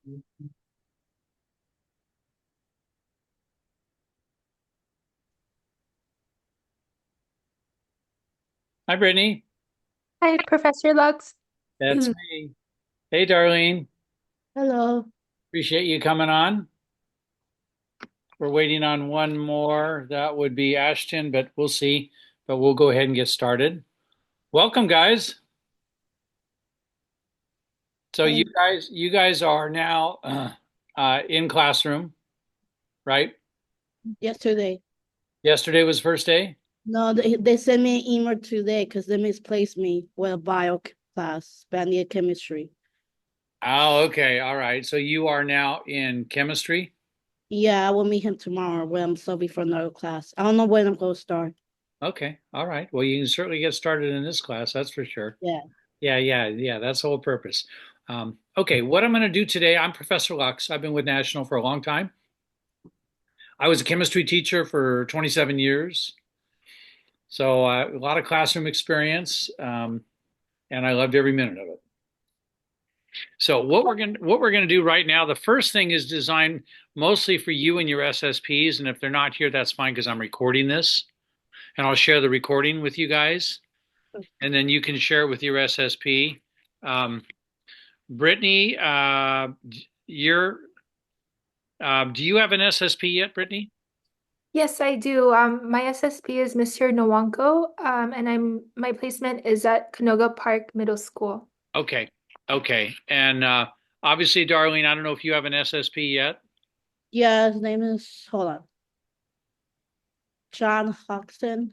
Hi, Brittany. Hi, Professor Lux. That's me. Hey, Darlene. Hello. Appreciate you coming on. We're waiting on one more. That would be Ashton, but we'll see. But we'll go ahead and get started. Welcome, guys. So you Hey, guys, you guys are now in classroom, right? yesterday. Yesterday was first day. No, they sent me an email today because they misplaced me with a bio class, but I need chemistry. Oh, okay. All right. So you are now in chemistry. Yeah, I will meet him tomorrow when I'm studying for another class. I don't know when I'm going to start. Okay. All right. Well, you can certainly get started in this class. That's for sure. Yeah. Yeah. That's the whole purpose. Okay, what I'm going to do today, I'm Professor Lux. I've been with National for a long time. I was a chemistry teacher for 27 years, so a lot of classroom experience, and I loved every minute of it. So what we're gonna do right now, the first thing is designed mostly for you and your SSPs, and if they're not here, that's fine because I'm recording this, and I'll share the recording with you guys, and then you can share it with your SSP. Um, Brittany, you're do you have an SSP yet, Brittany? Yes, I do. My SSP is Mr. Nwankwo, and my placement is at Canoga Park Middle School. Okay. Okay. And obviously, Darlene, I don't know if you have an SSP yet. Yeah, his name is, hold on, John Hoxton.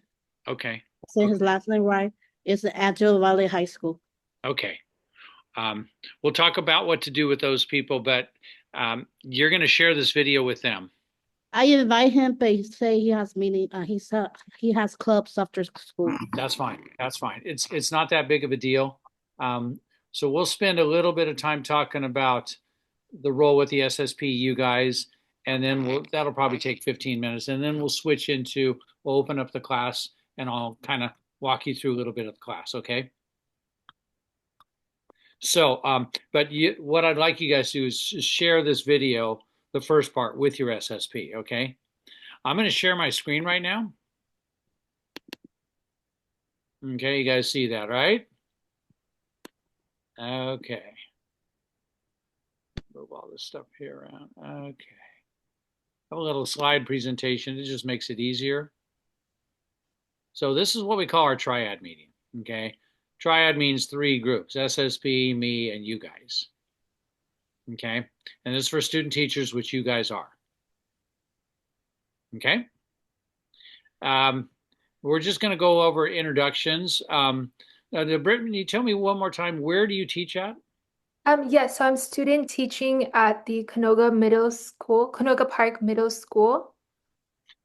Okay. Say Okay. his last name right. It's at Antelope Valley High School. Okay. We'll talk about what to do with those people, but you're going to share this video with them. I invite him, but he say he has meeting. He has clubs after school. That's fine. That's fine. It's not that big of a deal. Um, so we'll spend a little bit of time talking about the role with the SSP, you guys, and then that'll probably take 15 minutes, and then we'll open up the class, and I'll kind of walk you through a little bit of the class. Okay. So, what I'd like you guys to do is share this video, the first part, with your SSP. Okay. I'm going to share my screen right now. Okay, you guys see that, right? Okay. Move all this stuff here around. Okay. Have a little slide presentation. It just makes it easier. So this is what we call our triad meeting. Okay. Triad means three groups: SSP, me, and you guys. Okay. And this is for student teachers, which you guys are. Okay. Um, we're just going to go over introductions. Brittany, tell me one more time, where do you teach at? Yes, so I'm student teaching at the Canoga Park Middle School.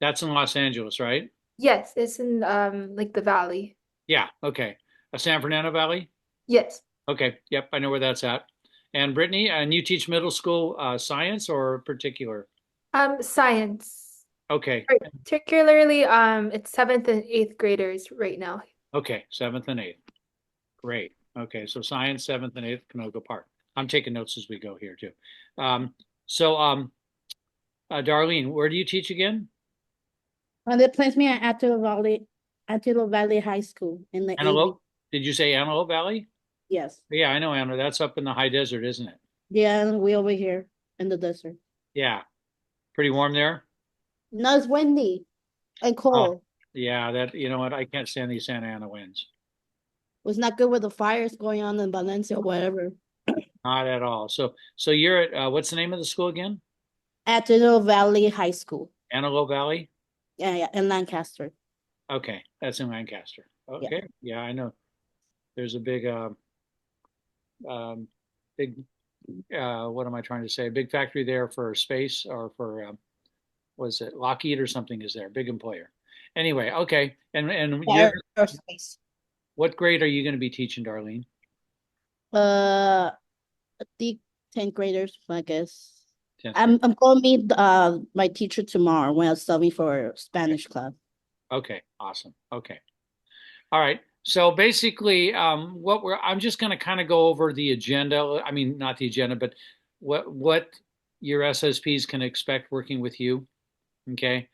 That's in Los Angeles, right? Yes, it's in like the valley. Yeah. Okay. San Fernando Valley? Yes. Okay. Yep. I know where that's at. And Brittany, and you teach middle school science or particular? Science. Okay. Particularly, it's seventh and eighth graders right now. Okay. Seventh and eighth. Great. Okay. So science, seventh and eighth, Canoga Park. I'm taking notes as we go here too. Um, so, Darlene, where do you teach again? And they placed me at Antelope Valley High School in the AV. Antelope? Did you say Antelope Valley? Yes. Yeah, I know Antelope. That's up in the high desert, isn't it? Yeah, and we over here in the desert. Yeah. Pretty warm there. No, it's windy and Oh, cold. yeah. You know what? I can't stand these Santa Ana winds. It was not good with the fires going on in Valencia or whatever. Not at all. So you're at what's the name of the school again? Antelope Valley High School. Antelope Valley. Yeah, yeah, in Lancaster. Okay, that's in Lancaster. Yeah. Okay, yeah, I know. There's a um, big, what am I trying to say? A big factory there for space or for was it Lockheed or something is there? Big employer. Anyway, okay. And you're Aerospace. what grade are you going to be teaching, Darlene? Uh, the 10th graders, I guess. 10th grade. I'm going to meet my teacher tomorrow when I'm studying for Okay. Spanish class. Okay, awesome. Okay. All right. So basically, I'm just going to kind of go over the agenda. I mean, not the agenda, but what your SSPs can expect working with you. Okay.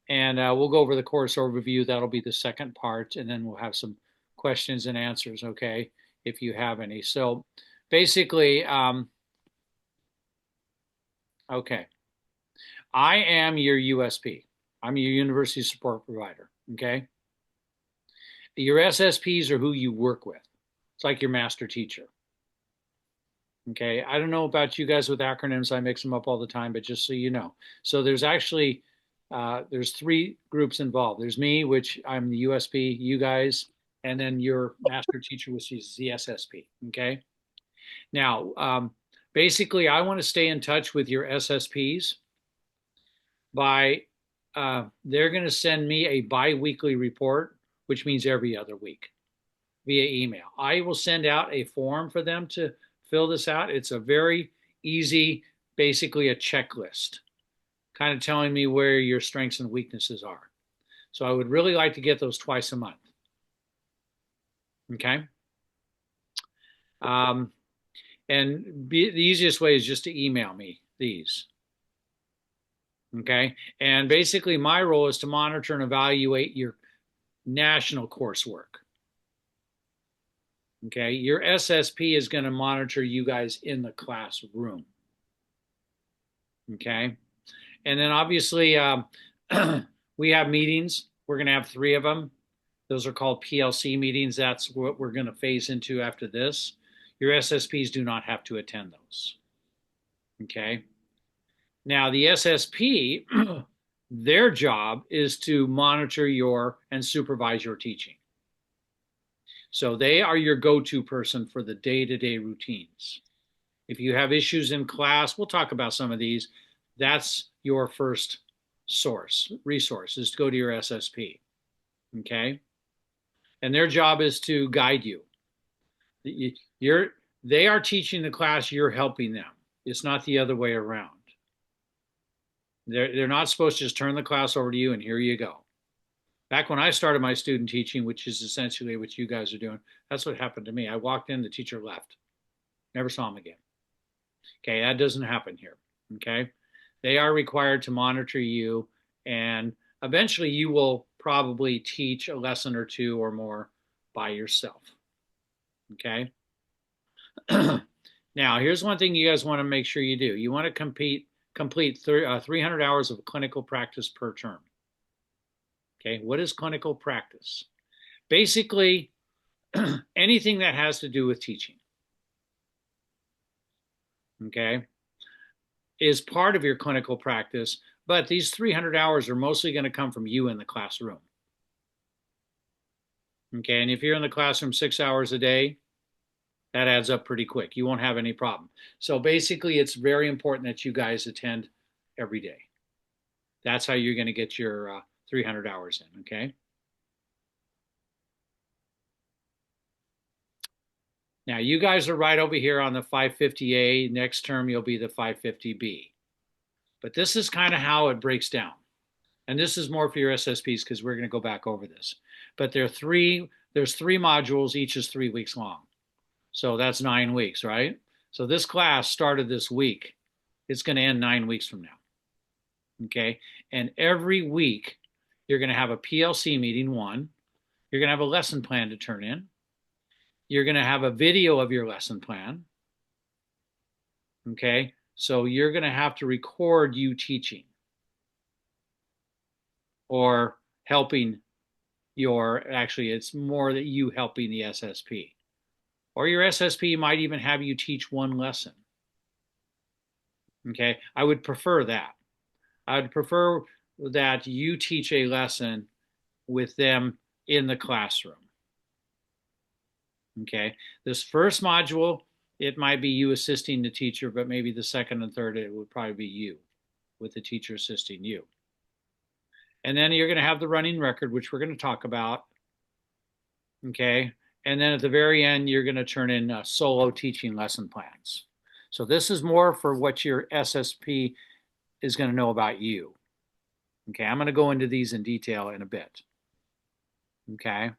And we'll go over the course overview. That'll be the second part. And then we'll have some questions and answers, okay, if you have any. So basically, okay, I am your USP. I'm your university support provider, okay? Your SSPs are who you work with. It's like your master teacher. Okay, I don't know about you guys with acronyms. I mix them up all the time, but just so you know. So there's actually, there's three groups involved. There's me, which I'm the USP, you guys, and then your master teacher, which is the SSP, okay? Now, basically, I want to stay in touch with your SSPs by, they're going to send me a bi-weekly report, which means every other week via email. I will send out a form for them to fill this out. It's a very easy, basically a checklist, kind of telling me where your strengths and weaknesses are. So I would really like to get those twice a month. Okay. And the easiest way is just to email me these. Okay. And basically my role is to monitor and evaluate your national coursework. Okay. Your SSP is going to monitor you guys in the classroom. Okay. And then obviously we have meetings. We're going to have 3 of them. Those are called PLC meetings. That's what we're going to phase into after this. Your SSPs do not have to attend those. Okay. Now the SSP, their job is to monitor your and supervise your teaching. So they are your go-to person for the day-to-day routines. If you have issues in class, we'll talk about some of these. That's your first resource is to go to your SSP. Okay. And their job is to guide you. They are teaching the class, you're helping them. It's not the other way around. They're not supposed to just turn the class over to you and here you go. Back when I started my student teaching, which is essentially what you guys are doing, that's what happened to me. I walked in, the teacher left. Never saw him again. Okay, that doesn't happen here. Okay, they are required to monitor you, and eventually you will probably teach a lesson or 2 or more by yourself. Okay. Now, here's one thing you guys want to make sure you do. You want to complete 300 hours of clinical practice per term. Okay, what is clinical practice? Basically, anything that has to do with teaching, okay, is part of your clinical practice, but these 300 hours are mostly going to come from you in the classroom. Okay, and if you're in the classroom 6 hours a day, that adds up pretty quick. You won't have any problem. So basically, it's very important that you guys attend every day. That's how you're going to get your 300 hours in, okay? Now, you guys are right over here on the 550A. Next term, you'll be the 550B. But this is kind of how it breaks down. And this is more for your SSPs because we're going to go back over this. But there's 3 modules, each is 3 weeks long. So that's 9 weeks, right? So this class started this week. It's going to end 9 weeks from now. Okay? And every week, you're going to have a PLC meeting, 1. You're going to have a lesson plan to turn in. You're going to have a video of your lesson plan. Okay? So you're going to have to record you teaching or helping actually, it's more that you helping the SSP. Or your SSP might even have you teach 1 lesson. Okay? I would prefer that. I would prefer that you teach a lesson with them in the classroom. Okay? This first module, it might be you assisting the teacher, but maybe the second and third, it would probably be you with the teacher assisting you. And then you're going to have the running record, which we're going to talk about. Okay? And then at the very end, you're going to turn in solo teaching lesson plans. So this is more for what your SSP is going to know about you. Okay, I'm going to go into these in detail in a bit. Okay.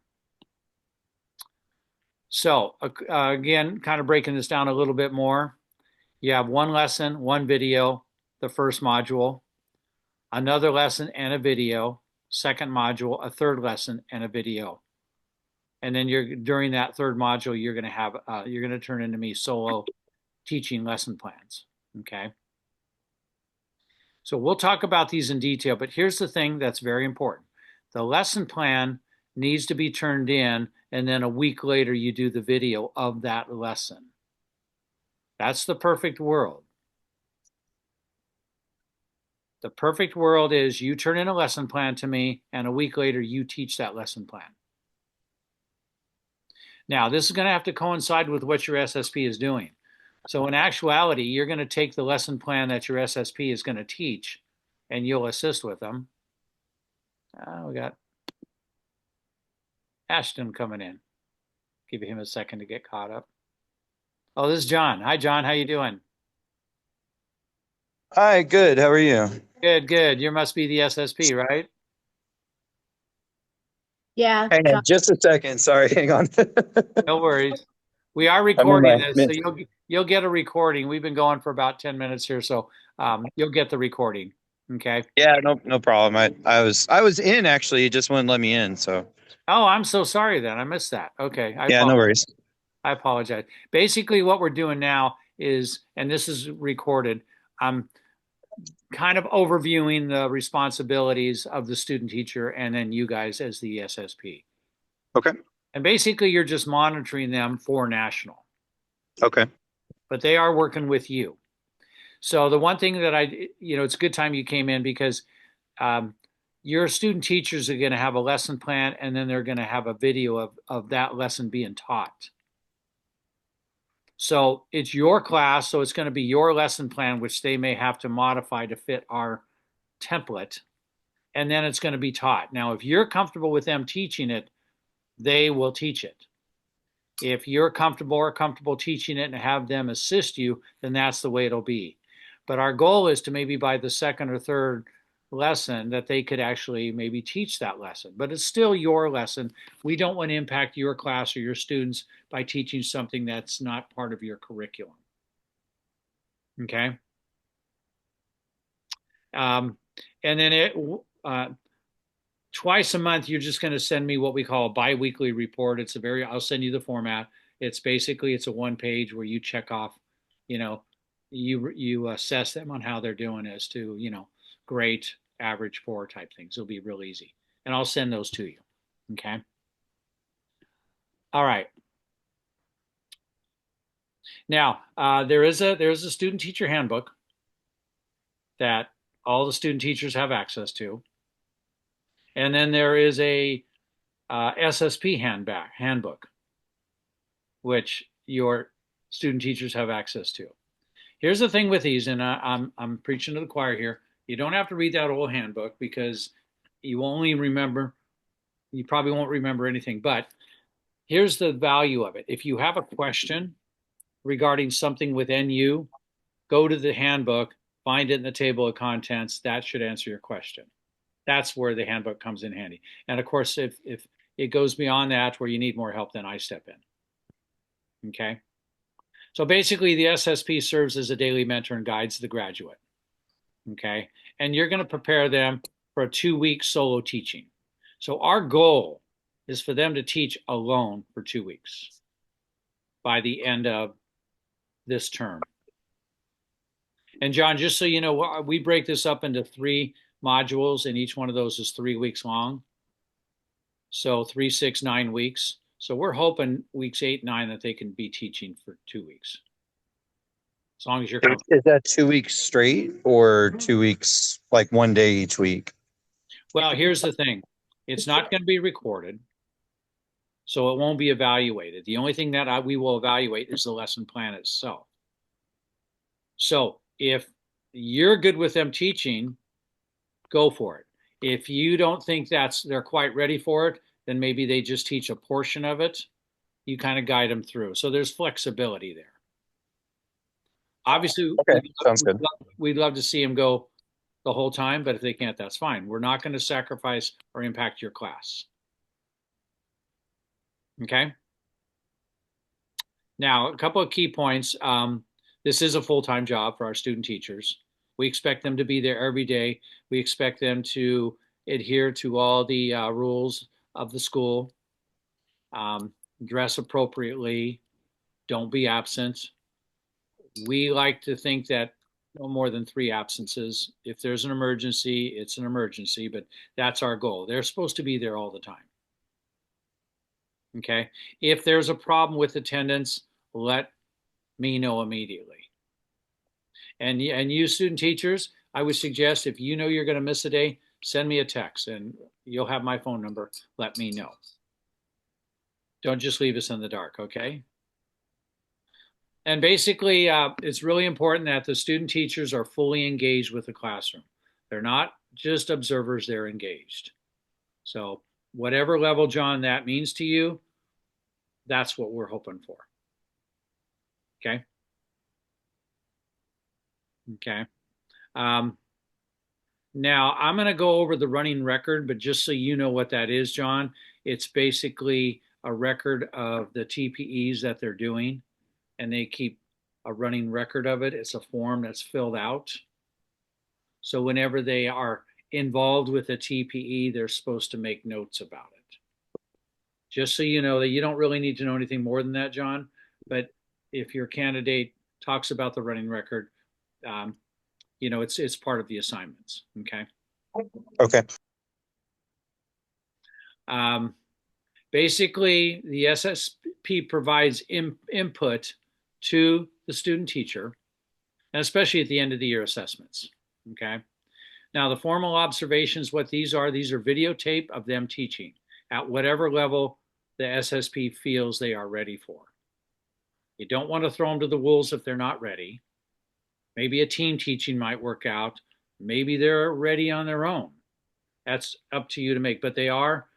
So again, kind of breaking this down a little bit more. You have one lesson, one video, the first module, another lesson and a video, second module, a third lesson and a video. And then during that third module, you're going to turn into me solo teaching lesson plans. Okay. So we'll talk about these in detail, but here's the thing that's very important. The lesson plan needs to be turned in, and then a week later you do the video of that lesson. That's the perfect world. The perfect world is you turn in a lesson plan to me, and a week later you teach that lesson plan. Now, this is going to have to coincide with what your SSP is doing. So in actuality, you're going to take the lesson plan that your SSP is going to teach, and you'll assist with them. We got Ashton coming in. Give him a second to get caught up. Oh, this is John. Hi, John. How you doing? Hi, good. How are you? Good, good. You must be the SSP, right? Yeah, Hang on just a second. Sorry, hang on. No worries. We are I'm in recording my this, so you'll get a recording. We've been going for about 10 minutes here, so you'll get the recording. Okay. Yeah, no problem. I was in actually, it just wouldn't let me in. So Oh, I'm so sorry then. I missed that. Okay. yeah, no worries. I apologize. Basically, what we're doing now is, and this is recorded, I'm kind of overviewing the responsibilities of the student teacher and then you guys as the SSP. Okay. And basically, you're just monitoring them for national, Okay. but they are working with you. So the one thing that it's a good time you came in because your student teachers are going to have a lesson plan and then they're going to have a video of that lesson being taught. So it's your class, so it's going to be your lesson plan, which they may have to modify to fit our template, and then it's going to be taught. Now, if you're comfortable with them teaching it, they will teach it. If you're comfortable teaching it and have them assist you, then that's the way it'll be. But our goal is to maybe by the second or third lesson that they could actually maybe teach that lesson. But it's still your lesson. We don't want to impact your class or your students by teaching something that's not part of your curriculum. Okay? And then twice a month, you're just going to send me what we call a biweekly report. I'll send you the format. It's a one page where you check off, you assess them on how they're doing as to, great, average, poor type things. It'll be real easy. And I'll send those to you. Okay. All right. Now, there's a student teacher handbook that all the student teachers have access to. And then there is a SSP handbook, which your student teachers have access to. Here's the thing with these, and I'm preaching to the choir here. You don't have to read that whole handbook because you probably won't remember anything. But here's the value of it. If you have a question regarding something with NU, go to the handbook, find it in the table of contents. That should answer your question. That's where the handbook comes in handy. And of course, if it goes beyond that where you need more help, then I step in. Okay. So basically, the SSP serves as a daily mentor and guides the graduate. Okay. And you're going to prepare them for a 2-week solo teaching. So our goal is for them to teach alone for 2 weeks by the end of this term. And John, just so you know, we break this up into 3 modules, and each one of those is 3 weeks long. So 3, 6, 9 weeks. So we're hoping weeks 8, 9 that they can be teaching for 2 weeks. As long as you're comfortable. Is that 2 weeks straight or 2 weeks, like one day each week? Well, here's the thing. It's not going to be recorded, so it won't be evaluated. The only thing that we will evaluate is the lesson plan itself. So if you're good with them teaching, go for it. If you don't think they're quite ready for it, then maybe they just teach a portion of it. You kind of guide them through. So there's flexibility there. Obviously, Okay, sounds good. We'd love to see them go the whole time, but if they can't, that's fine. We're not going to sacrifice or impact your class. Okay. Now, a couple of key points. This is a full-time job for our student teachers. We expect them to be there every day. We expect them to adhere to all the rules of the school, dress appropriately, don't be absent. We like to think that no more than 3 absences. If there's an emergency, it's an emergency, but that's our goal. They're supposed to be there all the time. Okay. If there's a problem with attendance, let me know immediately. And you student teachers, I would suggest if you know you're going to miss a day, send me a text and you'll have my phone number. Let me know. Don't just leave us in the dark, okay? And basically, it's really important that the student teachers are fully engaged with the classroom. They're not just observers, they're engaged. So whatever level, John, that means to you, that's what we're hoping for. Okay? Okay. Now, I'm going to go over the running record, but just so you know what that is, John, it's basically a record of the TPEs that they're doing, and they keep a running record of it. It's a form that's filled out. So whenever they are involved with a TPE, they're supposed to make notes about it. Just so you know that you don't really need to know anything more than that, John, but if your candidate talks about the running record, you know, it's part of the assignments. Okay. Okay. Basically, the SSP provides input to the student teacher, and especially at the end of the year assessments. Okay. Now, the formal observations, what these are videotape of them teaching at whatever level the SSP feels they are ready for. You don't want to throw them to the wolves if they're not ready. Maybe a team teaching might work out. Maybe they're ready on their own. That's up to you to make, but they are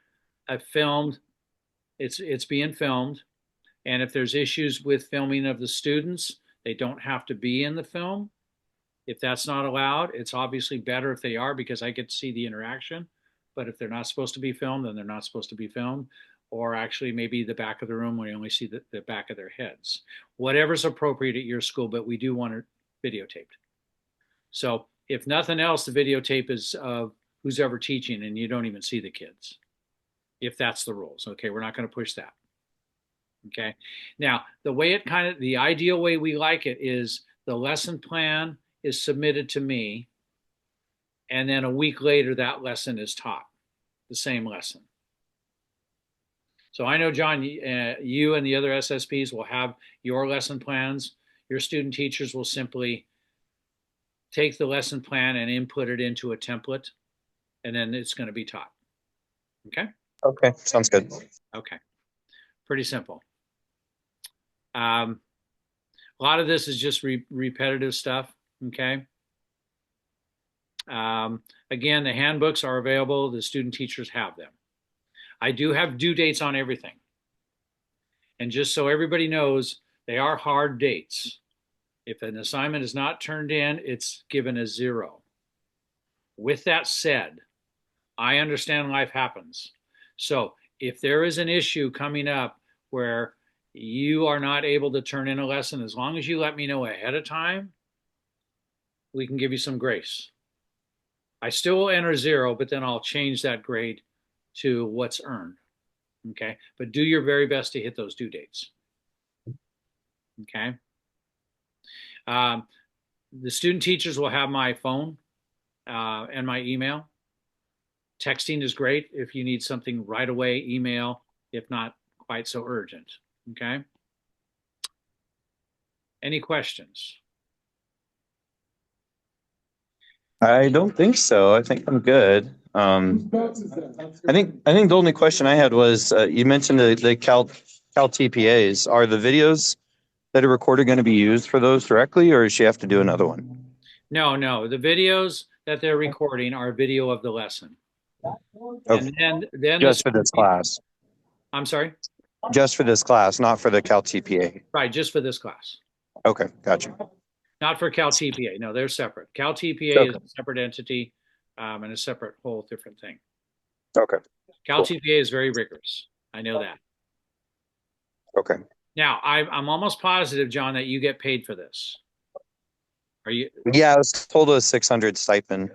filmed. It's being filmed. And if there's issues with filming of the students, they don't have to be in the film. If that's not allowed, it's obviously better if they are because I get to see the interaction. But if they're not supposed to be filmed, then they're not supposed to be filmed. Or actually maybe the back of the room where you only see the back of their heads. Whatever's appropriate at your school, but we do want it videotaped. So if nothing else, the videotape is of who's ever teaching and you don't even see the kids. If that's the rules. Okay, we're not going to push that. Okay. Now, the ideal way we like it is the lesson plan is submitted to me, and then a week later, that lesson is taught, the same lesson. So I know, John, you and the other SSPs will have your lesson plans. Your student teachers will simply take the lesson plan and input it into a template, and then it's going to be taught. Okay? Okay, sounds good. Okay. Pretty simple. A lot of this is just repetitive stuff, okay? Again, the handbooks are available. The student teachers have them. I do have due dates on everything. And just so everybody knows, they are hard dates. If an assignment is not turned in, it's given a 0. With that said, I understand life happens. So if there is an issue coming up where you are not able to turn in a lesson, as long as you let me know ahead of time, we can give you some grace. I still will enter 0, but then I'll change that grade to what's earned. Okay. But do your very best to hit those due dates. Okay. The student teachers will have my phone and my email. Texting is great if you need something right away, email, if not quite so urgent. Okay. Any questions? I don't think so. I think I'm good. I think the only question I had was you mentioned the Cal TPAs. Are the videos that are recorded going to be used for those directly, or does she have to do another one? No. The videos that they're recording are video of the lesson. Okay. And then Just for this class. I'm sorry? Just for this class, not for the Cal TPA. Right, just for this class. Okay, gotcha. Not for Cal TPA. No, they're separate. Cal TPA is a separate entity and a separate whole different thing. Okay. Cal TPA is very rigorous. I know that. Okay. Now, I'm almost positive, John, that you get paid for this. Are you? Yeah, I was told a 600 stipend.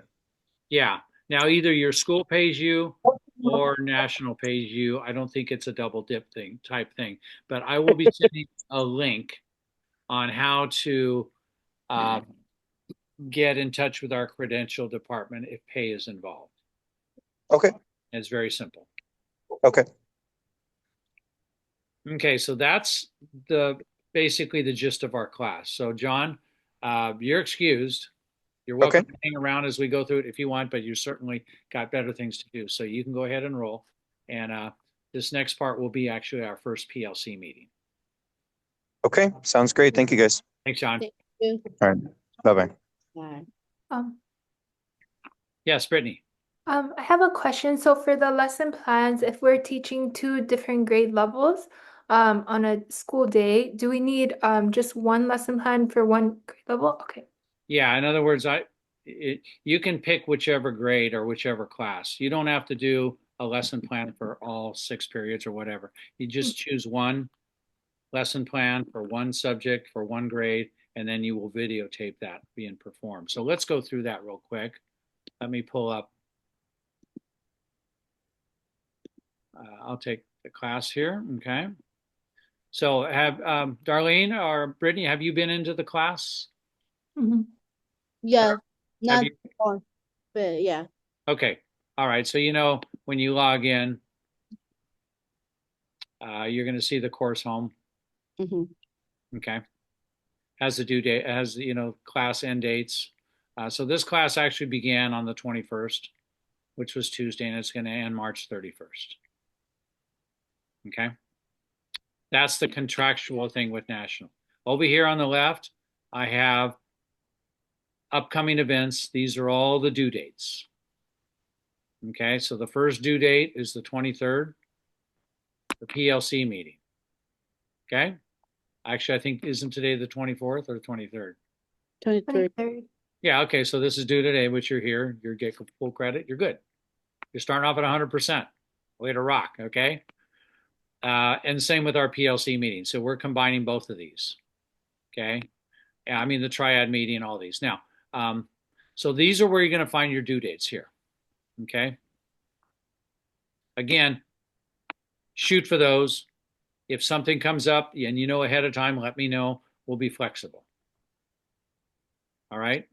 Yeah. Now either your school pays you or national pays you. I don't think it's a double dip thing type thing, but I will be sending a link on how to uh, get in touch with our credential department if pay is involved. Okay. It's very simple. Okay. Okay, so that's the basically the gist of our class. So John, you're excused. You're Okay. welcome to hang around as we go through it if you want, but you certainly got better things to do. So you can go ahead and roll. And this next part will be actually our first PLC meeting. Okay. Sounds great. Thank you, guys. Thanks, John. Thank you. All right. Bye-bye. Bye. Um, Yes, Brittany. I have a question. So for the lesson plans, if we're teaching two different grade levels, on a school day, do we need just one lesson plan for one grade level? Okay. Yeah, in other words, you can pick whichever grade or whichever class. You don't have to do a lesson plan for all 6 periods or whatever. You just choose one lesson plan for one subject for one grade, and then you will videotape that being performed. So let's go through that real quick. Let me pull up. I'll take the class here. Okay. So have Darlene or Brittany, have you been into the class? Mhm. Yeah, Have not you? more, but yeah. Okay. All right. So you know when you log in, you're going to see the course home. Hmm. Okay. Has the due date, has class end dates. So this class actually began on the 21st, which was Tuesday, and it's going to end March 31st. Okay. That's the contractual thing with National. Over here on the left, I have upcoming events. These are all the due dates. Okay, so the first due date is the 23rd, the PLC meeting. Okay, actually, I think isn't today the 24th or the 23rd? 23rd. 23rd. Yeah, okay, so this is due today, which you're here. You get full credit. You're good. You're starting off at 100%. Way to rock, okay? And same with our PLC meeting. So we're combining both of these. Okay. I mean, the triad meeting, all these. Now, so these are where you're going to find your due dates here. Okay. Again, shoot for those. If something comes up and you know ahead of time, let me know. We'll be flexible. All right.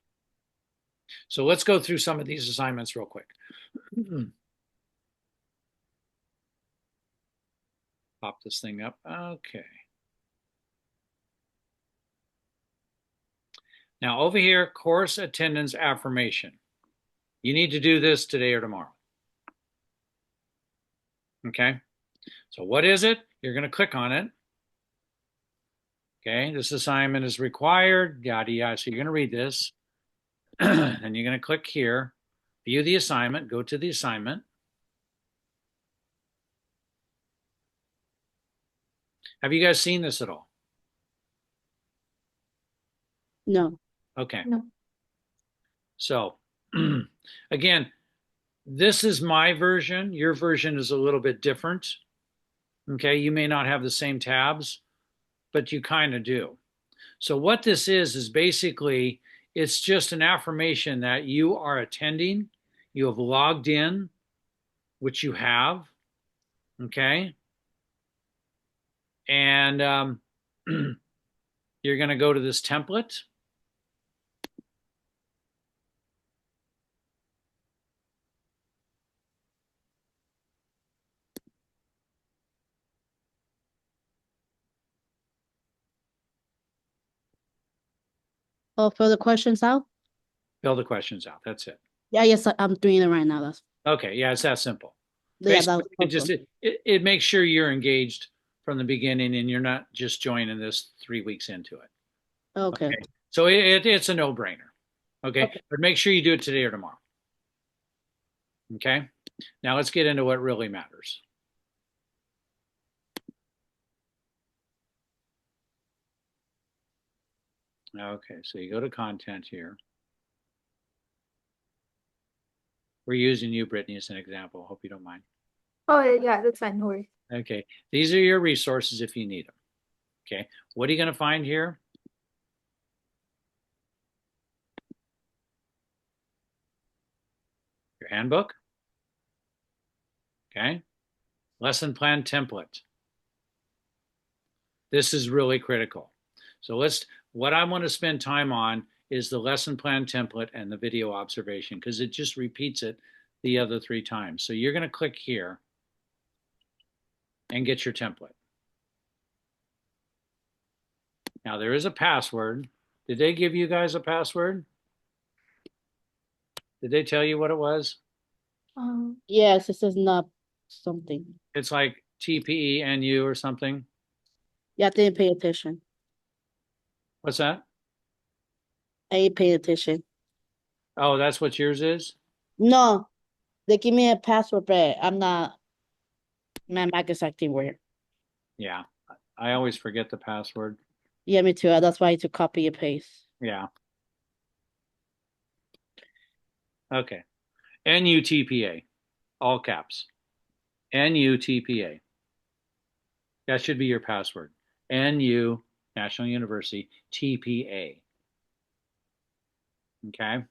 So let's go through some of these assignments real quick. Pop this thing up. Okay. Now over here, course attendance affirmation. You need to do this today or tomorrow. Okay. So what is it? You're going to click on it. Okay. This assignment is required, yada, yada. So you're going to read this. Then you're going to click here, view the assignment, go to the assignment. Have you guys seen this at all? No. Okay. No. So again, this is my version. Your version is a little bit different. Okay. You may not have the same tabs, but you kind of do. So what this is basically, it's just an affirmation that you are attending, you have logged in, which you have. Okay. And you're going to go to this template. Oh, fill the questions out? Fill the questions out. That's it. Yeah, yes, I'm doing it right now. That's Okay. Yeah, it's that simple. yeah, that Basically, was it makes sure you're engaged from the beginning and you're not just joining this 3 weeks into it. okay. Okay. So it's a no-brainer. Okay. But make sure you do it today or tomorrow. Okay. Now let's get into what really matters. Okay, so you go to content here. We're using you, Brittany, as an example. Hope you don't mind. Oh, yeah, that's fine. No worries. Okay, these are your resources if you need them. Okay, what are you going to find here? Your handbook. Okay. Lesson plan template. This is really critical. So what I want to spend time on is the lesson plan template and the video observation because it just repeats it the other 3 times. So you're going to click here and get your template. Now there is a password. Did they give you guys a password? Did they tell you what it was? Yes, it says not something. It's like TPENU or something. Yeah, I didn't pay attention. What's that? I ain't paying attention. Oh, that's what yours is? No, they give me a password, but I'm not. My Mac is acting weird. Yeah. I always forget the password. Yeah, me too. That's why I had to copy and paste. Yeah. Okay. NUTPA, all caps. NUTPA. That should be your password. NU, National University, TPA. Okay.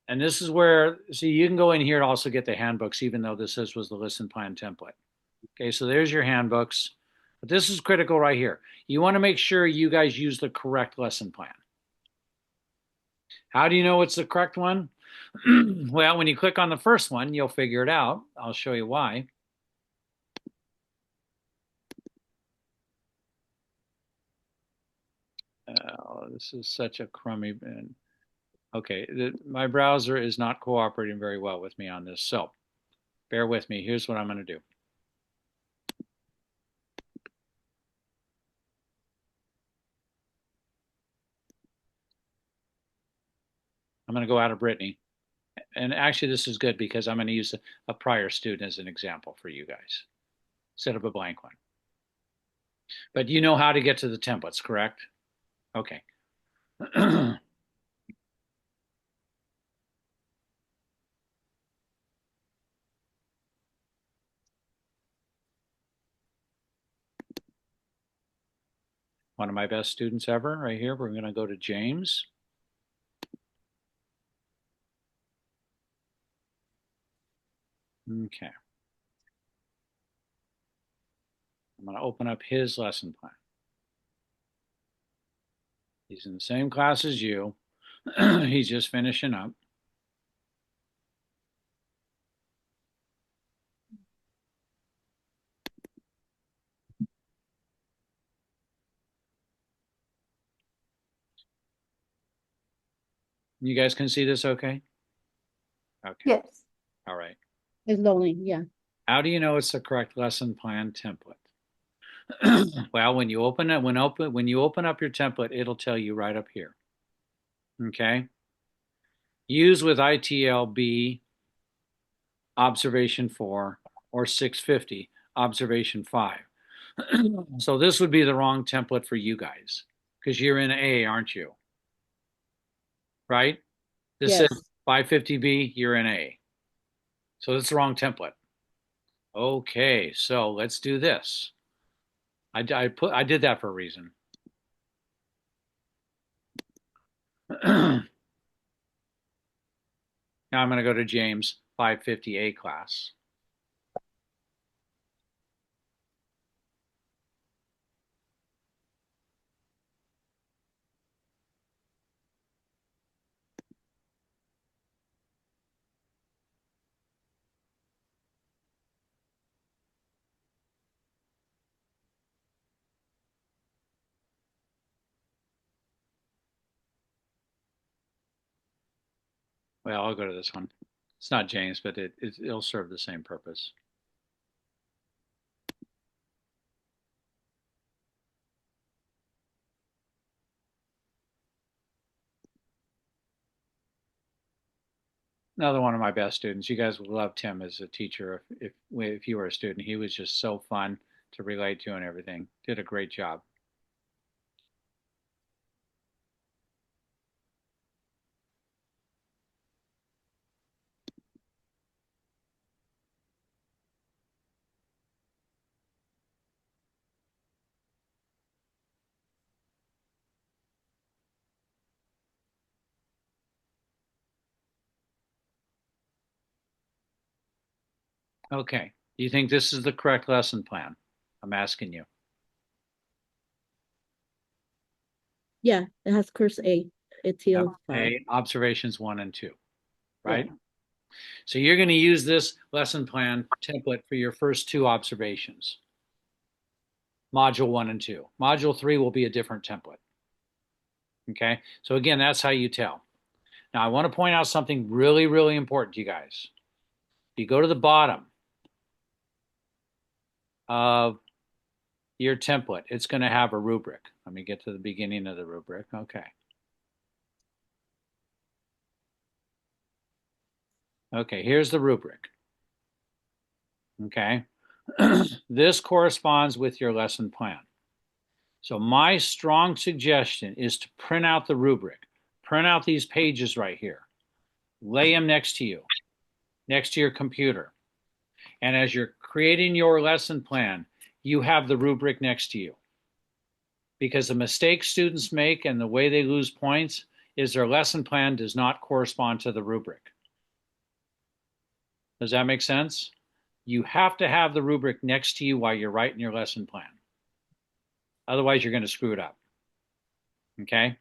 And this is where, see, you can go in here and also get the handbooks, even though this was the lesson plan template. Okay, so there's your handbooks. But this is critical right here. You want to make sure you guys use the correct lesson plan. How do you know it's the correct one? Well, when you click on the first one, you'll figure it out. I'll show you why. Oh, this is such a crummy. Okay, my browser is not cooperating very well with me on this, so bear with me. Here's what I'm going to do. I'm going to go out of Brittany. And actually, this is good because I'm going to use a prior student as an example for you guys instead of a blank one. But you know how to get to the templates, correct? Okay. One of my best students ever right here. We're going to go to James. Okay. I'm going to open up his lesson plan. He's in the same class as you. He's just finishing up. You guys can see this okay? Okay. Yes. All right. It's loading. Yeah. How do you know it's the correct lesson plan template? Well, when you open it, when you open up your template, it'll tell you right up here. Okay. Use with ITLB observation 4 or 650 observation 5. So this would be the wrong template for you guys because you're in A, aren't you? Right? This Yes. is 550B, you're in A. So that's the wrong template. Okay, so let's do this. I did that for a reason. Now I'm going to go to James 550A class. Well, I'll go to this one. It's not James, but it'll serve the same purpose. Another one of my best students. You guys would love Tim as a teacher if you were a student. He was just so fun to relate to and everything. Did a great job. Okay. Do you think this is the correct lesson plan? I'm asking you. Yeah, it has course A. It's Yep. EL 5. A, observations 1 and 2, right? Yeah. So you're going to use this lesson plan template for your first 2 observations. Module 1 and 2. Module 3 will be a different template. Okay. So again, that's how you tell. Now I want to point out something really, really important to you guys. If you go to the bottom of your template, it's going to have a rubric. Let me get to the beginning of the rubric. Okay. Okay, here's the rubric. Okay. This corresponds with your lesson plan. So my strong suggestion is to print out the rubric. Print out these pages right here. Lay them next to you, next to your computer. And as you're creating your lesson plan, you have the rubric next to you. Because the mistakes students make and the way they lose points is their lesson plan does not correspond to the rubric. Does that make sense? You have to have the rubric next to you while you're writing your lesson plan. Otherwise, you're going to screw it up. Okay?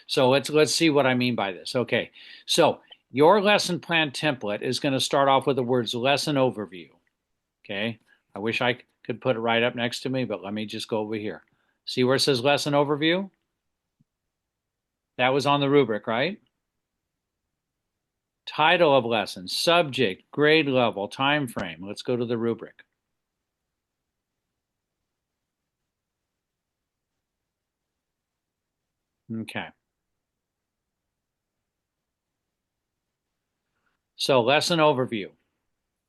So let's see what I mean by this. Okay. So your lesson plan template is going to start off with the words lesson overview. Okay. I wish I could put it right up next to me, but let me just go over here. See where it says lesson overview? That was on the rubric, right? Title of lesson, subject, grade level, time frame. Let's go to the rubric. Okay. So lesson overview.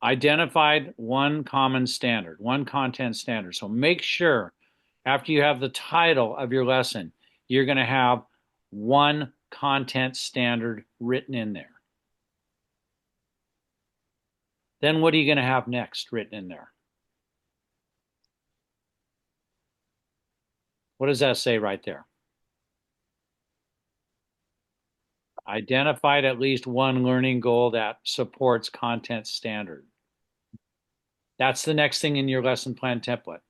Identified one common standard, one content standard. So make sure after you have the title of your lesson, you're going to have one content standard written in there. Then what are you going to have next written in there? What does that say right there? Identified at least one learning goal that supports content standard. That's the next thing in your lesson plan template.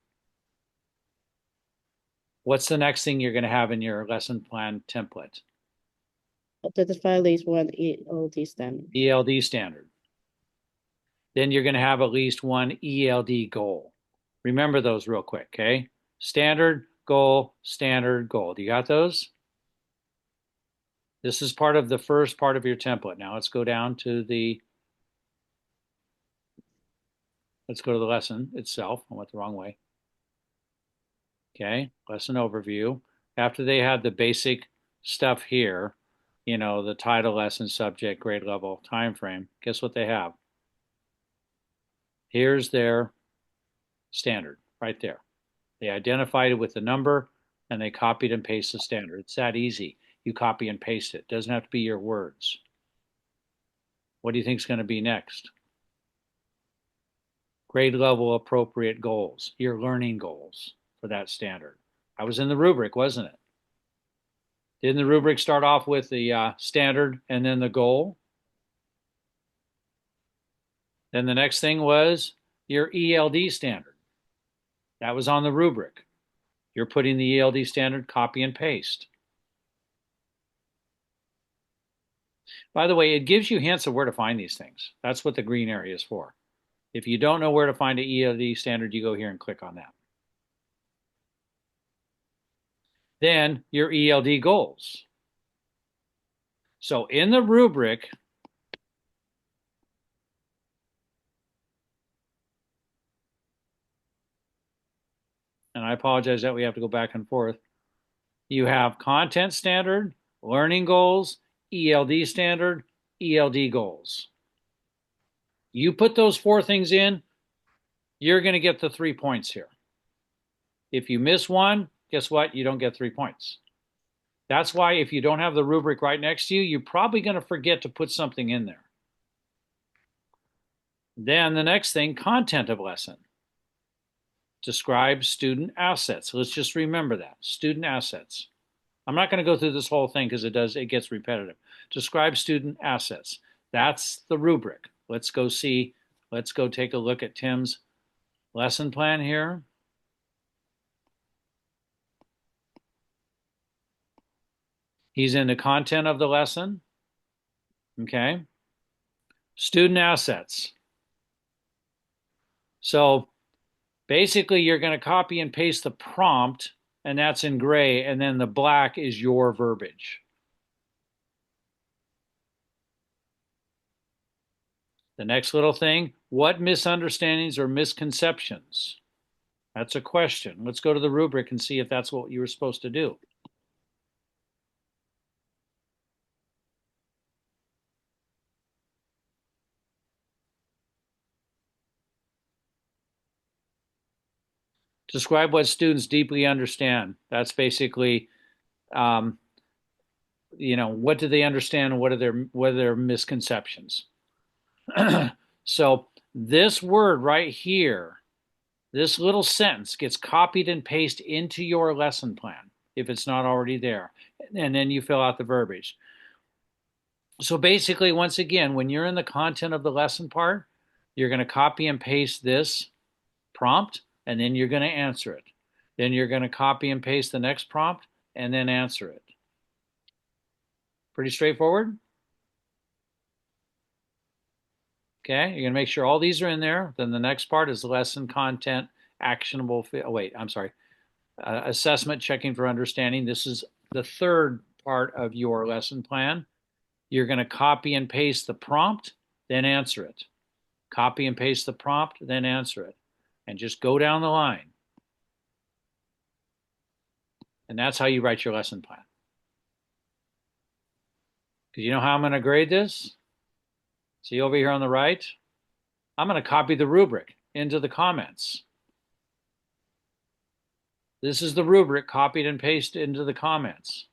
What's the next thing you're going to have in your lesson plan template? Identify at least one ELD standard. ELD standard. Then you're going to have at least one ELD goal. Remember those real quick, okay? Standard, goal, standard, goal. Do you got those? This is part of the first part of your template. Now let's go down to the lesson itself. I went the wrong way. Okay, lesson overview. After they had the basic stuff here, you know, the title, lesson, subject, grade level, time frame, guess what they have? Here's their standard right there. They identified it with the number and they copied and pasted the standard. It's that easy. You copy and paste it. It doesn't have to be your words. What do you think is going to be next? Grade level appropriate goals, your learning goals for that standard. I was in the rubric, wasn't it? Didn't the rubric start off with the standard and then the goal? Then the next thing was your ELD standard. That was on the rubric. You're putting the ELD standard, copy and paste. By the way, it gives you hints of where to find these things. That's what the green area is for. If you don't know where to find an ELD standard, you go here and click on that. Then your ELD goals. So in the rubric, and I apologize that we have to go back and forth, you have content standard, learning goals, ELD standard, ELD goals. You put those 4 things in, you're going to get the 3 points here. If you miss one, guess what? You don't get 3 points. That's why if you don't have the rubric right next to you, you're probably going to forget to put something in there. Then the next thing, content of lesson. Describe student assets. Let's just remember that, student assets. I'm not going to go through this whole thing because it gets repetitive. Describe student assets. That's the rubric. Let's go see let's go take a look at Tim's lesson plan here. He's in the content of the lesson. Okay. Student assets. So basically, you're going to copy and paste the prompt, and that's in gray, and then the black is your verbiage. The next little thing, what misunderstandings or misconceptions? That's a question. Let's go to the rubric and see if that's what you were supposed to do. Describe what students deeply understand. That's basically, what do they understand and what are their misconceptions? So this word right here, this little sentence gets copied and pasted into your lesson plan if it's not already there. And then you fill out the verbiage. So basically, once again, when you're in the content of the lesson part, you're going to copy and paste this prompt, and then you're going to answer it. Then you're going to copy and paste the next prompt, and then answer it. Pretty straightforward. Okay, you're going to make sure all these are in there. Then the next part is lesson content, actionable. Assessment, checking for understanding. This is the third part of your lesson plan. You're going to copy and paste the prompt, then answer it. Copy and paste the prompt, then answer it. And just go down the line. And that's how you write your lesson plan. Because you know how I'm going to grade this? See over here on the right? I'm going to copy the rubric into the comments. This is the rubric copied and pasted into the comments.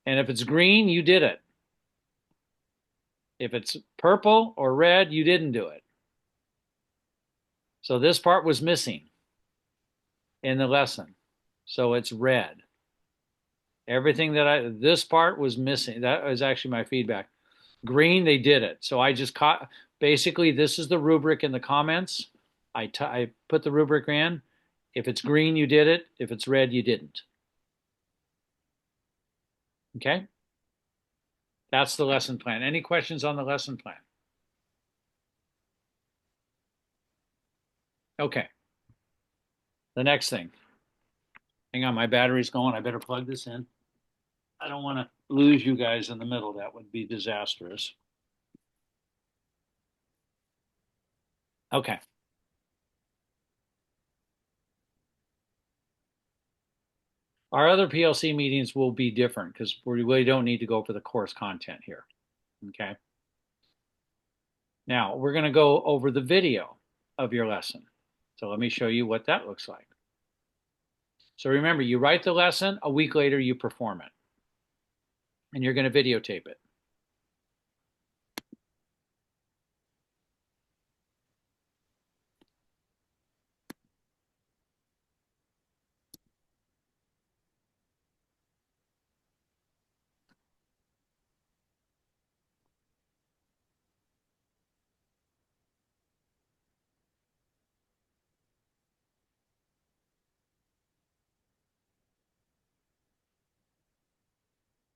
And if it's green, you did it. If it's purple or red, you didn't do it. So this part was missing in the lesson. So it's red. Everything this part was missing. That was actually my feedback. Green, they did it. So I just basically, this is the rubric in the comments. I put the rubric in. If it's green, you did it. If it's red, you didn't. Okay? That's the lesson plan. Any questions on the lesson plan? Okay. The next thing. Hang on, my battery's going. I better plug this in. I don't want to lose you guys in the middle. That would be disastrous. Okay. Our other PLC meetings will be different because we really don't need to go for the course content here. Okay. Now we're going to go over the video of your lesson. So let me show you what that looks like. So remember, you write the lesson, a week later you perform it. And you're going to videotape it.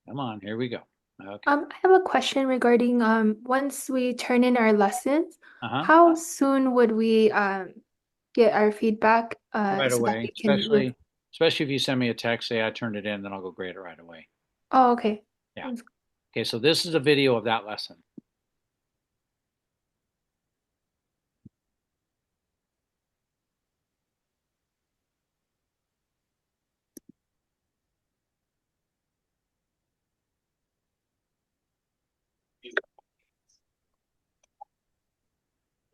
Come on, here we go. Okay. I have a question regarding once we turn in our lessons, how soon would we get our feedback Right so that away, we can especially if you send me a text, say I turned it in, then I'll go grade it right away. Oh, okay. Yeah. Okay, so this is a video of that lesson.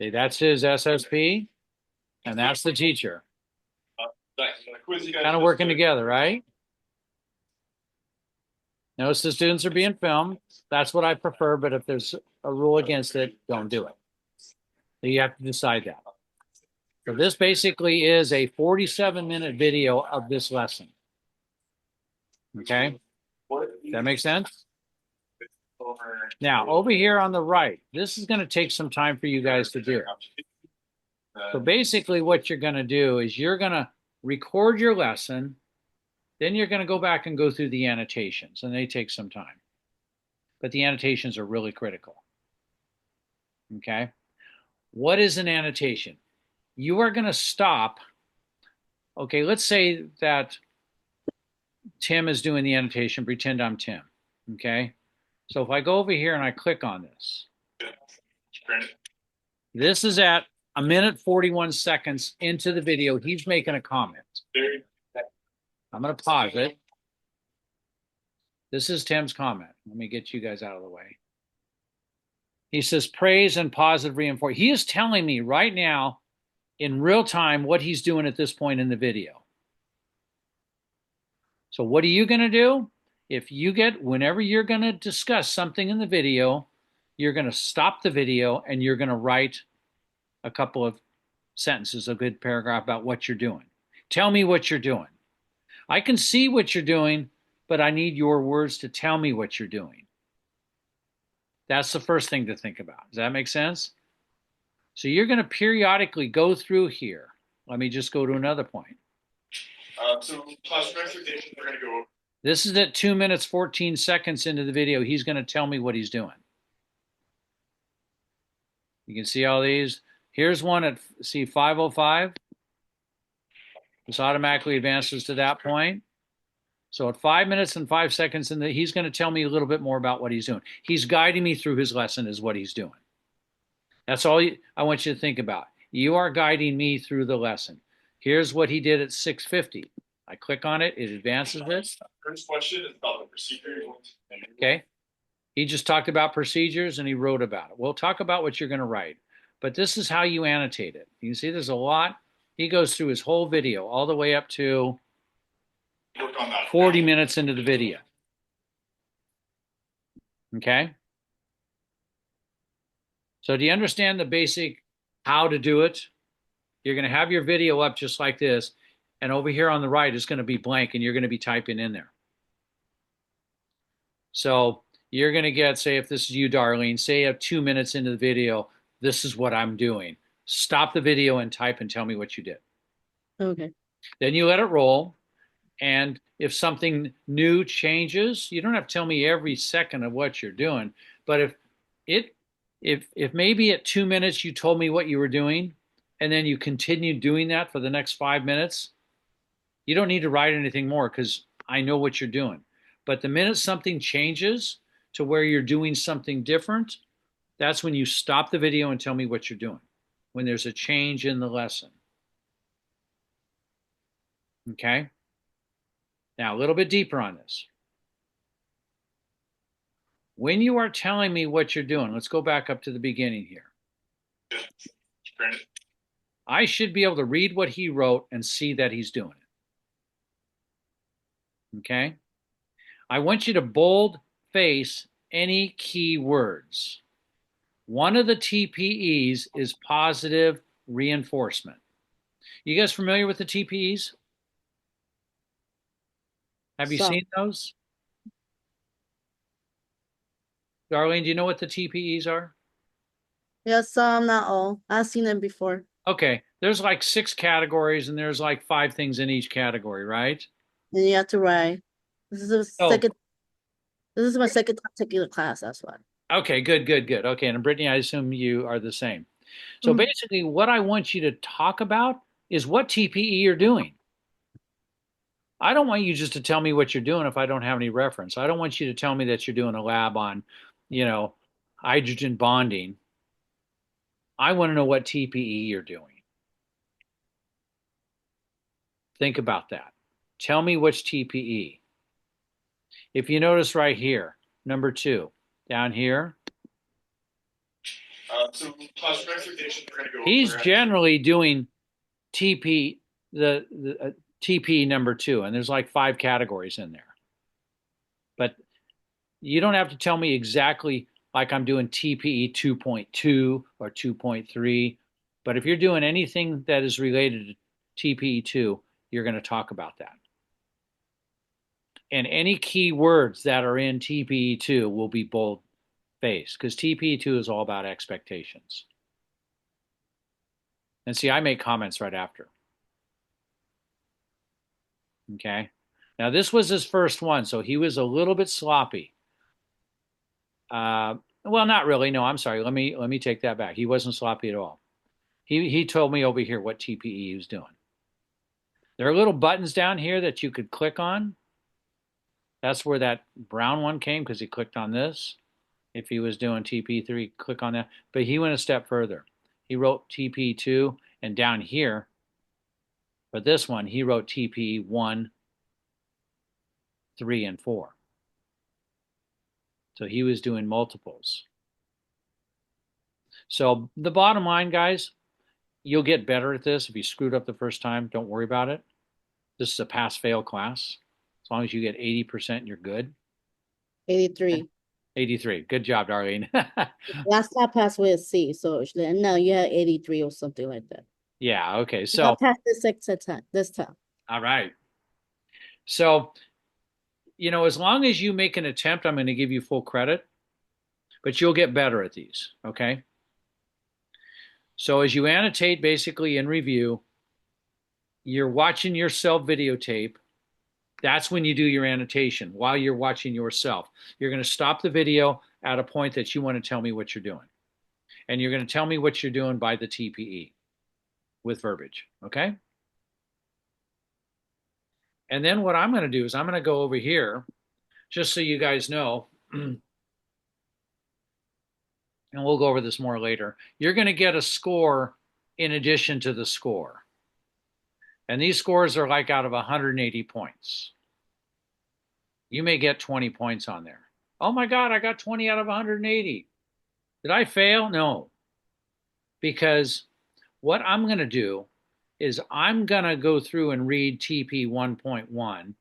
Okay, that's his SSP, and that's the teacher. Kind of working together, right? Notice the students are being filmed. That's what I prefer, but if there's a rule against it, don't do it. So you have to decide that. So this basically is a 47-minute video of this lesson. Okay? That makes sense? Now, over here on the right, this is going to take some time for you guys to do. So basically what you're going to do is you're going to record your lesson, then you're going to go back and go through the annotations, and they take some time. But the annotations are really critical. Okay? What is an annotation? You are going to stop. Okay, let's say that Tim is doing the annotation. Pretend I'm Tim. Okay? So if I go over here and I click on this, this is at 1 minute 41 seconds into the video. He's making a comment. I'm going to pause it. This is Tim's comment. Let me get you guys out of the way. He says praise and positive reinforcement. He is telling me right now in real time what he's doing at this point in the video. So what are you going to do? Whenever you're going to discuss something in the video, you're going to stop the video and you're going to write a couple of sentences, a good paragraph about what you're doing. Tell me what you're doing. I can see what you're doing, but I need your words to tell me what you're doing. That's the first thing to think about. Does that make sense? So you're going to periodically go through here. Let me just go to another point. So classroom expectations, we're going to go. This is at 2 minutes 14 seconds into the video. He's going to tell me what he's doing. You can see all these. Here's one at 5:05. This automatically advances to that point. So at 5 minutes and 5 seconds, he's going to tell me a little bit more about what he's doing. He's guiding me through his lesson is what he's doing. That's all I want you to think about. You are guiding me through the lesson. Here's what he did at 6:50. I click on it. It advances it. First question is about the procedure. Okay. He just talked about procedures and he wrote about it. We'll talk about what you're going to write. But this is how you annotate it. You can see there's a lot. He goes through his whole video all the way up to 40 minutes into the video. Okay? So do you understand the basic how to do it? You're going to have your video up just like this, and over here on the right is going to be blank, and you're going to be typing in there. So you're going to get, say, if this is you, Darlene, say at 2 minutes into the video, this is what I'm doing. Stop the video and type and tell me what you did. Okay. Then you let it roll. And if something new changes, you don't have to tell me every second of what you're doing. But if maybe at 2 minutes you told me what you were doing, and then you continued doing that for the next 5 minutes, you don't need to write anything more because I know what you're doing. But the minute something changes to where you're doing something different, that's when you stop the video and tell me what you're doing, when there's a change in the lesson. Okay? Now, a little bit deeper on this. When you are telling me what you're doing, let's go back up to the beginning here. I should be able to read what he wrote and see that he's doing it. Okay? I want you to bold face any key words. One of the TPEs is positive reinforcement. You guys familiar with the TPEs? Have you seen those? Darlene, do you know what the TPEs are? Yes, some, not all. I've seen them before. Okay, there's like 6 categories and there's like 5 things in each category, right? And you have to write. This is my second time taking the class, that's why. Okay, good. Okay, and Brittany, I assume you are the same. So basically what I want you to talk about is what TPE you're doing. I don't want you just to tell me what you're doing if I don't have any reference. I don't want you to tell me that you're doing a lab on, hydrogen bonding. I want to know what TPE you're doing. Think about that. Tell me which TPE. If you notice right here, number 2, down here, So classroom expectations, we're going to go. he's generally doing TP, the TP number 2, and there's like 5 categories in there. But you don't have to tell me exactly like I'm doing TPE 2.2 or 2.3. But if you're doing anything that is related to TPE 2, you're going to talk about that. And any key words that are in TPE 2 will be bold face, because TPE2 is all about expectations. And see, I make comments right after. Okay. Now, this was his first one, so he was a little bit sloppy. Well, not really. No, I'm sorry. Let me take that back. He wasn't sloppy at all. He told me over here what TPE he was doing. There are little buttons down here that you could click on. That's where that brown one came because he clicked on this. If he was doing TP3, click on that. But he went a step further. He wrote TP2, and down here, for this one, he wrote TP1, 3, and 4. So he was doing multiples. So the bottom line, guys, you'll get better at this. If you screwed up the first time, don't worry about it. This is a pass-fail class. As long as you get 80%, you're good. 83. 83. Good job, Darlene. Last time I passed with a C, so no, you had 83 or something like that. Yeah, okay. I So, passed this time. all right. So, as long as you make an attempt, I'm going to give you full credit, but you'll get better at these, okay? So as you annotate basically in review, you're watching yourself videotape. That's when you do your annotation while you're watching yourself. You're going to stop the video at a point that you want to tell me what you're doing. And you're going to tell me what you're doing by the TPE with verbiage, okay? And then what I'm going to do is I'm going to go over here, just so you guys know, and we'll go over this more later. You're going to get a score in addition to the score. And these scores are like out of 180 points. You may get 20 points on there. Oh my God, I got 20 out of 180. Did I fail? No. Because what I'm going to do is I'm going to go through and read TP 1.1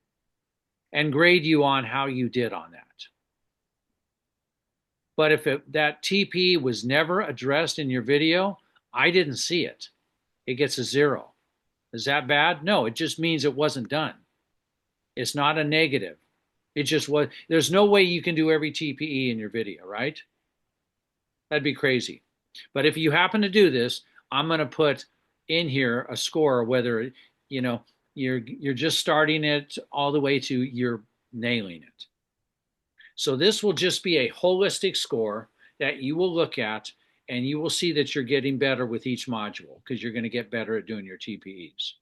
and grade you on how you did on that. But if that TP was never addressed in your video, I didn't see it. It gets a 0. Is that bad? No, it just means it wasn't done. It's not a negative. It just was. There's no way you can do every TPE in your video, right? That'd be crazy. But if you happen to do this, I'm going to put in here a score, whether you're just starting it all the way to you're nailing it. So this will just be a holistic score that you will look at, and you will see that you're getting better with each module because you're going to get better at doing your TPEs.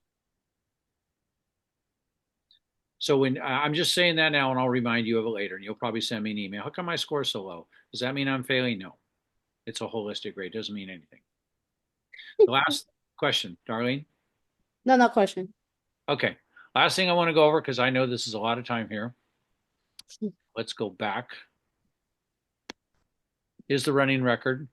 So when I'm just saying that now, and I'll remind you of it later, and you'll probably send me an email. How come my score is so low? Does that mean I'm failing? No. It's a holistic grade. Doesn't mean anything. The last question, Darlene. No question. Okay. Last thing I want to go over, because I know this is a lot of time here. Let's go back. Is the running record.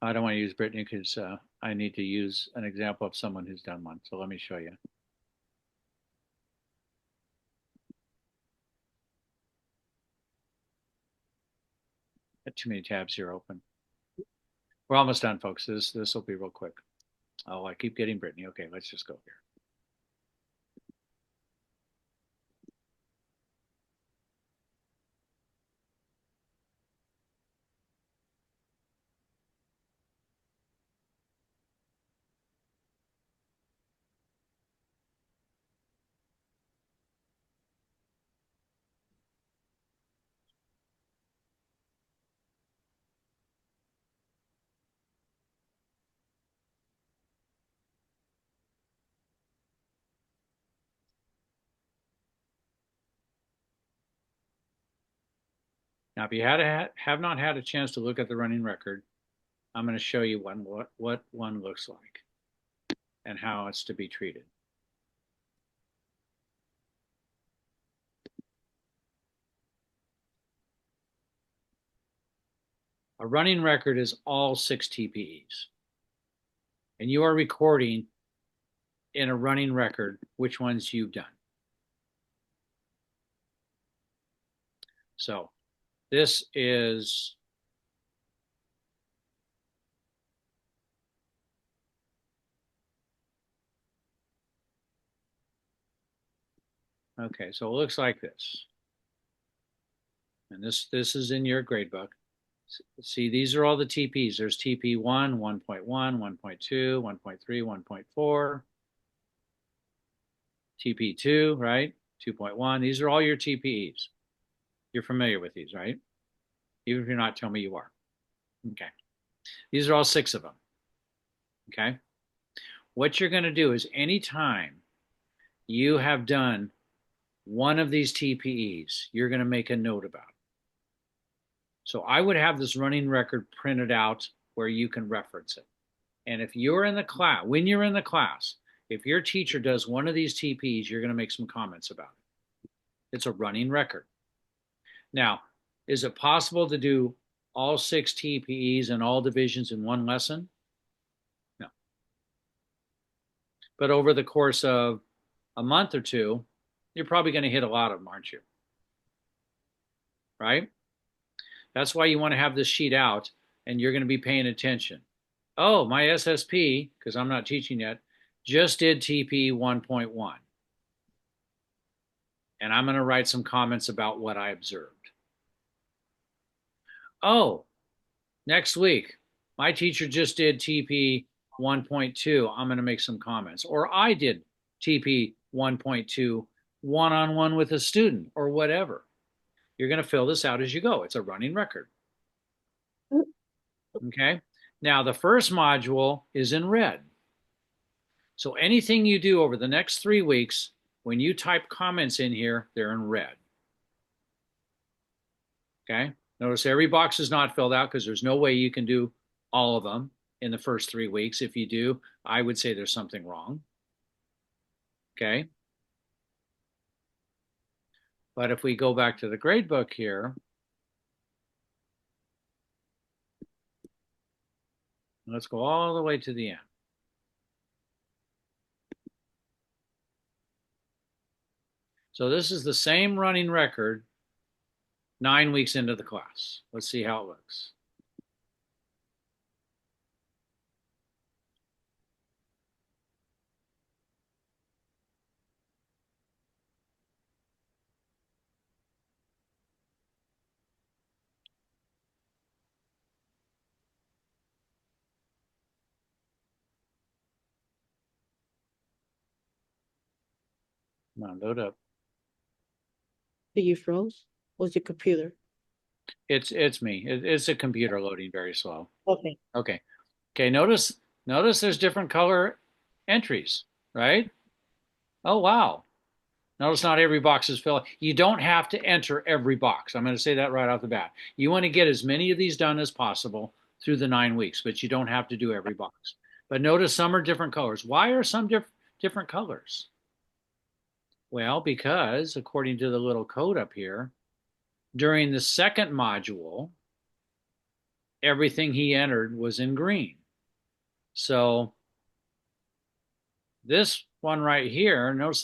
I don't want to use Brittany because I need to use an example of someone who's done one. So let me show you. Got too many tabs here open. We're almost done, folks. This will be real quick. Oh, I keep getting Brittany. Okay, let's just go here. Now, if you have not had a chance to look at the running record, I'm going to show you what one looks like and how it's to be treated. A running record is all 6 TPEs. And you are recording in a running record which ones you've done. So this is okay, so it looks like this. And this is in your grade book. See, these are all the TPs. There's TP 1, 1.1, 1.2, 1.3, 1.4, TP 2, right? 2.1. These are all your TPEs. You're familiar with these, right? Even if you're not, tell me you are. Okay. These are all 6 of them. Okay. What you're going to do is anytime you have done one of these TPEs, you're going to make a note about it. So I would have this running record printed out where you can reference it. And if you're in the class, when you're in the class, if your teacher does one of these TPs, you're going to make some comments about it. It's a running record. Now, is it possible to do all 6 TPEs and all divisions in one lesson? No. But over the course of a month or two, you're probably going to hit a lot of them, aren't you? Right? That's why you want to have this sheet out and you're going to be paying attention. Oh, my SSP, because I'm not teaching yet, just did TP 1.1. And I'm going to write some comments about what I observed. Oh, next week, my teacher just did TP 1.2. I'm going to make some comments. Or I did TP 1.2 one-on-one with a student or whatever. You're going to fill this out as you go. It's a running record. Okay. Now, the first module is in red. So anything you do over the next 3 weeks, when you type comments in here, they're in red. Okay. Notice every box is not filled out because there's no way you can do all of them in the first 3 weeks. If you do, I would say there's something wrong. Okay. But if we go back to the grade book here, let's go all the way to the end. So this is the same running record 9 weeks into the class. Let's see how it looks. Come on, load up. Did you froze? Was your computer? It's me. It's a computer loading very slow. Okay. Okay. Notice there's different color entries, right? Oh wow. Notice not every box is filled. You don't have to enter every box. I'm going to say that right off the bat. You want to get as many of these done as possible through the 9 weeks, but you don't have to do every box. But notice some are different colors. Why are some different colors? Well, because according to the little code up here, during the second module, everything he entered was in green. So this one right here, notice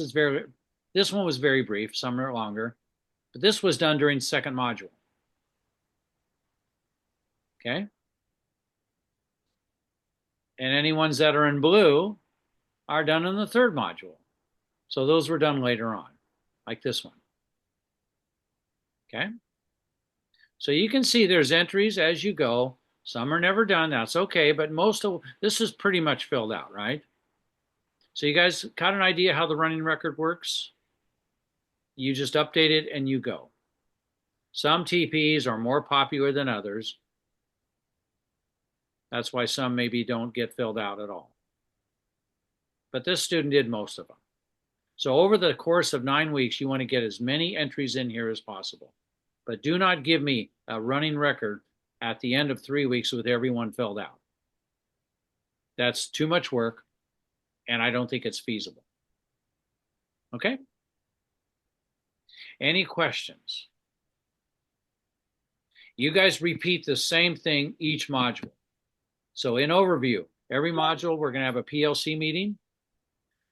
this one was very brief, some are longer, but this was done during second module. Okay. And any ones that are in blue are done in the third module. So those were done later on, like this one. Okay. So you can see there's entries as you go. Some are never done. That's okay. But most of this is pretty much filled out, right? So you guys got an idea how the running record works? You just update it and you go. Some TPs are more popular than others. That's why some maybe don't get filled out at all. But this student did most of them. So over the course of 9 weeks, you want to get as many entries in here as possible. But do not give me a running record at the end of 3 weeks with everyone filled out. That's too much work, and I don't think it's feasible. Okay? Any questions? You guys repeat the same thing each module. So in overview, every module, we're going to have a PLC meeting.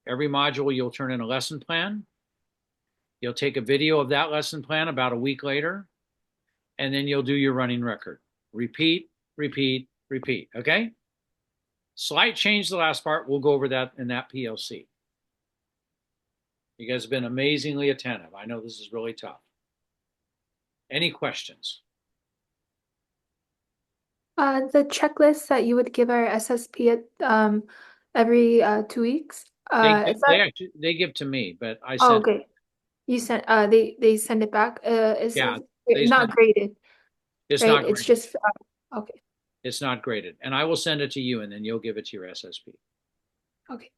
Every module, you'll turn in a lesson plan. You'll take a video of that lesson plan about a week later, and then you'll do your running record. Repeat, repeat, repeat, okay? Slight change the last part. We'll go over that in that PLC. You guys have been amazingly attentive. I know this is really tough. Any questions? The checklist that you would give our SSP at every 2 weeks. Is that They give to me, but I oh, send. okay. You sent they send it back. Is Yeah, it not graded, It's right? not It's graded. just okay. It's not graded, and I will send it to you, and then you'll give it to your SSP. Okay.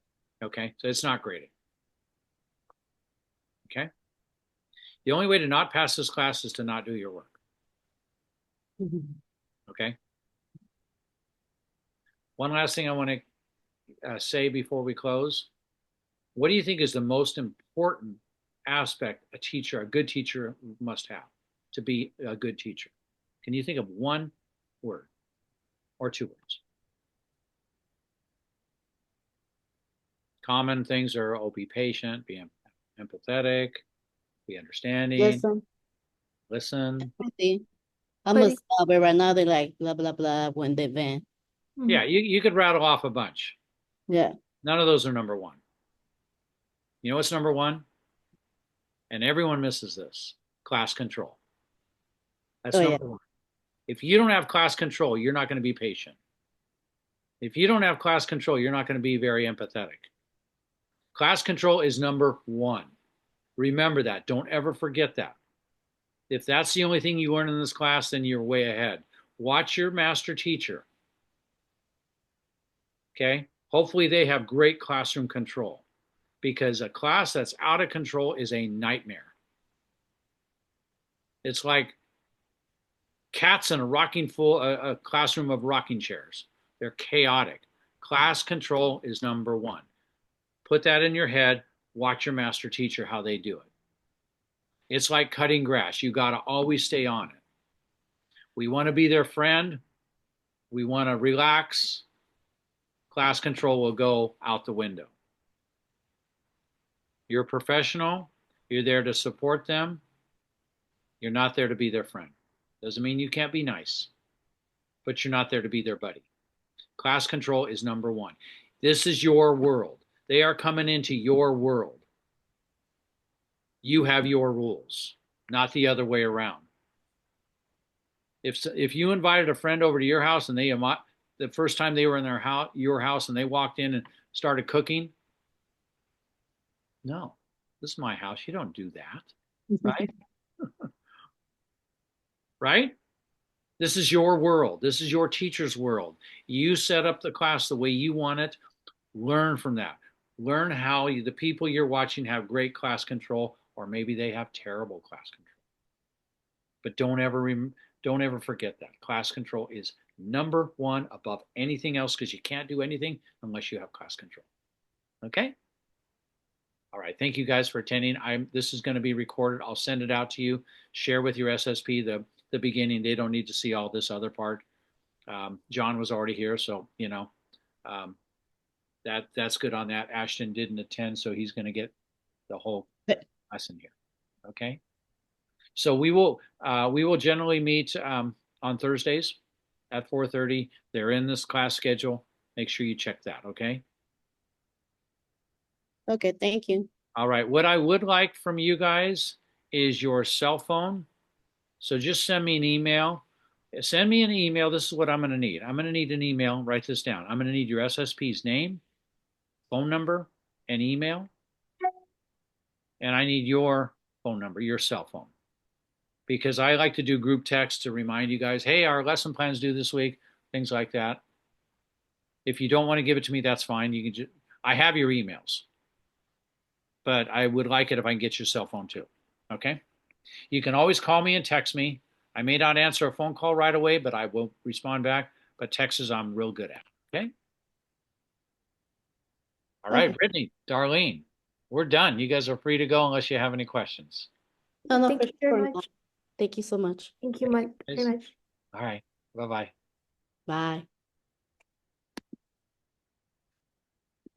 Okay, so it's not graded. Okay. The only way to not pass this class is to not do your work. Okay. One last thing I want to say before we close. What do you think is the most important aspect a good teacher must have to be a good teacher? Can you think of one word or two words? Common things are, oh, be patient, be empathetic, be understanding, listen. I'm a stop it right now. They're like blah blah blah when they vent. Yeah, you could rattle off a bunch. Yeah. None of those are number one. You know what's number one? And everyone misses this: class control. That's number one. If you don't have class control, you're not going to be patient. If you don't have class control, you're not going to be very empathetic. Class control is number one. Remember that. Don't ever forget that. If that's the only thing you learn in this class, then you're way ahead. Watch your master teacher. Okay? Hopefully they have great classroom control, because a class that's out of control is a nightmare. It's like cats in a classroom of rocking chairs. They're chaotic. Class control is number one. Put that in your head. Watch your master teacher, how they do it. It's like cutting grass. You got to always stay on it. We want to be their friend. We want to relax. Class control will go out the window. You're a professional. You're there to support them. You're not there to be their friend. Doesn't mean you can't be nice, but you're not there to be their buddy. Class control is number one. This is your world. They are coming into your world. You have your rules, not the other way around. If you invited a friend over to your house and the first time they were in your house and they walked in and started cooking, no, this is my house. You don't do that, right? Right? This is your world. This is your teacher's world. You set up the class the way you want it. Learn from that. Learn how the people you're watching have great class control, or maybe they have terrible class control. But don't ever forget that. Class control is number one above anything else, because you can't do anything unless you have class control. Okay? All right. Thank you guys for attending. This is going to be recorded. I'll send it out to you. Share with your SSP the beginning. They don't need to see all this other part. John was already here, so that's good on that. Ashton didn't attend, so he's going to get the whole lesson here. Okay. So we will generally meet on Thursdays at 4:30. They're in this class schedule. Make sure you check that. Okay. Okay, thank you. All right. What I would like from you guys is your cell phone. So just send me an email. Send me an email. This is what I'm going to need. I'm going to need an email. Write this down. I'm going to need your SSP's name, phone number, and email. And I need your phone number, your cell phone. Because I like to do group text to remind you guys, hey, our lesson plans due this week, things like that. If you don't want to give it to me, that's fine. You can I have your emails. But I would like it if I can get your cell phone too. Okay? You can always call me and text me. I may not answer a phone call right away, but I will respond back. But texts I'm real good at. Okay? All right, Brittany, Darlene, we're done. You guys are free to go unless you have any questions. No, Thank you very much. Thank you so much. Thank you very much. All right. Bye-bye. Bye.